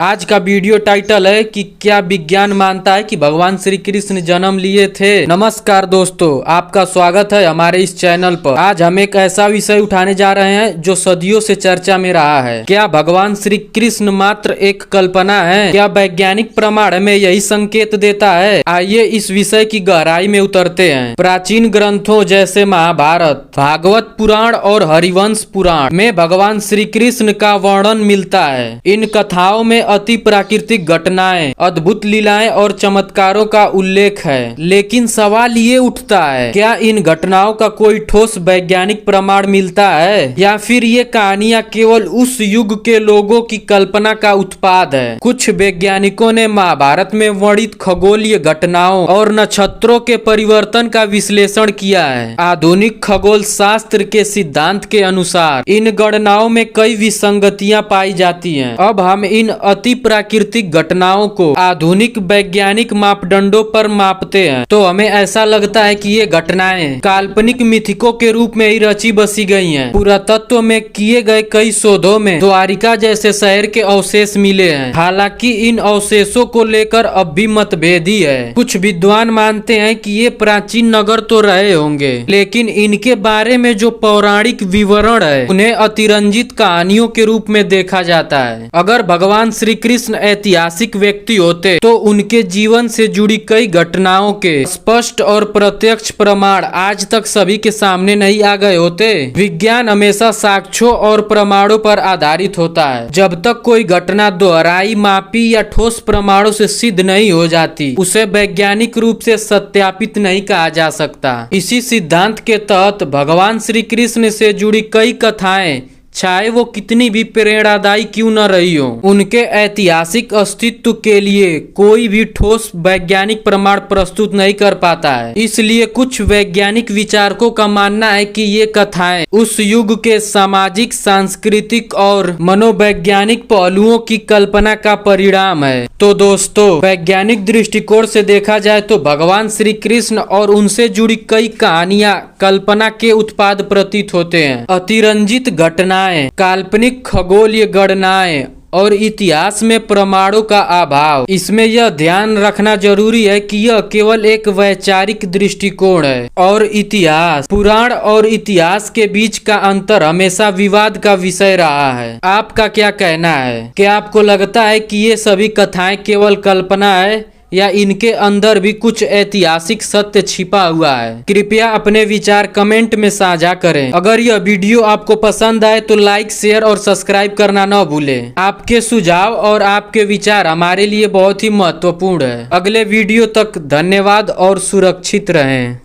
आज का video title है कि क्या विज्ञान मानता है कि भगवान श्री कृष्ण जन्म लिए थे। नमस्कार दोस्तों, आपका स्वागत है हमारे इस चैनल पर। आज हम एक ऐसा विषय उठाने जा रहे हैं जो सदियों से चर्चा में रहा है। क्या भगवान श्री कृष्ण मात्र एक कल्पना है? क्या वैज्ञानिक प्रमाण हमें यही संकेत देता है? आइए इस विषय की गहराई में उतरते हैं। प्राचीन ग्रंथों जैसे महाभारत, भागवत पुराण और हरिवंश पुराण में भगवान श्री कृष्ण का वर्णन मिलता है। इन कथाओं में अति प्राकृतिक घटनाएं, अद्भुत लीलाएं और चमत्कारों का उल्लेख है। लेकिन सवाल ये उठता है, क्या इन घटनाओं का कोई ठोस वैज्ञानिक प्रमाण मिलता है या फिर ये कहानियां केवल उस युग के लोगों की कल्पना का उत्पाद है? कुछ वैज्ञानिकों ने महाभारत में वर्णित खगोलीय घटनाओं और नक्षत्रों के परिवर्तन का विश्लेषण किया है। आधुनिक खगोल शास्त्र के सिद्धांत के अनुसार इन गणनाओं में कई विसंगतियां पाई जाती हैं। अब हम इन अति प्राकृतिक घटनाओं को आधुनिक वैज्ञानिक मापदंडों पर मापते हैं तो हमें ऐसा लगता है कि ये घटनाएं काल्पनिक मिथिकों के रूप में ही रची बसी गई हैं। पुरातत्व में किए गए कई शोधों में द्वारिका जैसे शहर के अवशेष मिले हैं। हालांकि इन अवशेषों को लेकर अब भी मतभेद ही है। कुछ विद्वान मानते हैं कि ये प्राचीन नगर तो रहे होंगे, लेकिन इनके बारे में जो पौराणिक विवरण है उन्हें अतिरंजित कहानियों के रूप में देखा जाता है। अगर भगवान श्री कृष्ण ऐतिहासिक व्यक्ति होते तो उनके जीवन से जुड़ी कई घटनाओं के स्पष्ट और प्रत्यक्ष प्रमाण आज तक सभी के सामने नहीं आ गए होते। विज्ञान हमेशा साक्ष्यों और प्रमाणों पर आधारित होता है। जब तक कोई घटना दोहराई, मापी या ठोस प्रमाणों से सिद्ध नहीं हो जाती, उसे वैज्ञानिक रूप से सत्यापित नहीं कहा जा सकता। इसी सिद्धांत के तहत भगवान श्री कृष्ण से जुड़ी कई कथाएं, चाहे वो कितनी भी प्रेरणादायी क्यों न रही हो, उनके ऐतिहासिक अस्तित्व के लिए कोई भी ठोस वैज्ञानिक प्रमाण प्रस्तुत नहीं कर पाता है। इसलिए कुछ वैज्ञानिक विचारकों का मानना है कि ये कथाएं उस युग के सामाजिक, सांस्कृतिक और मनोवैज्ञानिक पहलुओं की कल्पना का परिणाम है। तो दोस्तों, वैज्ञानिक दृष्टिकोण से देखा जाए तो भगवान श्री कृष्ण और उनसे जुड़ी कई कहानियां कल्पना के उत्पाद प्रतीत होते हैं। अतिरंजित घटनाएं, काल्पनिक खगोलीय गणनाएं और इतिहास में प्रमाणों का अभाव। इसमें यह ध्यान रखना जरूरी है कि यह केवल एक वैचारिक दृष्टिकोण है और इतिहास, पुराण और इतिहास के बीच का अंतर हमेशा विवाद का विषय रहा है। आपका क्या कहना है? क्या आपको लगता है कि ये सभी कथाएं केवल कल्पना है या इनके अंदर भी कुछ ऐतिहासिक सत्य छिपा हुआ है? कृपया अपने विचार कमेंट में साझा करें। अगर यह वीडियो आपको पसंद आए तो लाइक, शेयर और सब्सक्राइब करना न भूलें। आपके सुझाव और आपके विचार हमारे लिए बहुत ही महत्वपूर्ण है। अगले वीडियो तक धन्यवाद और सुरक्षित रहें।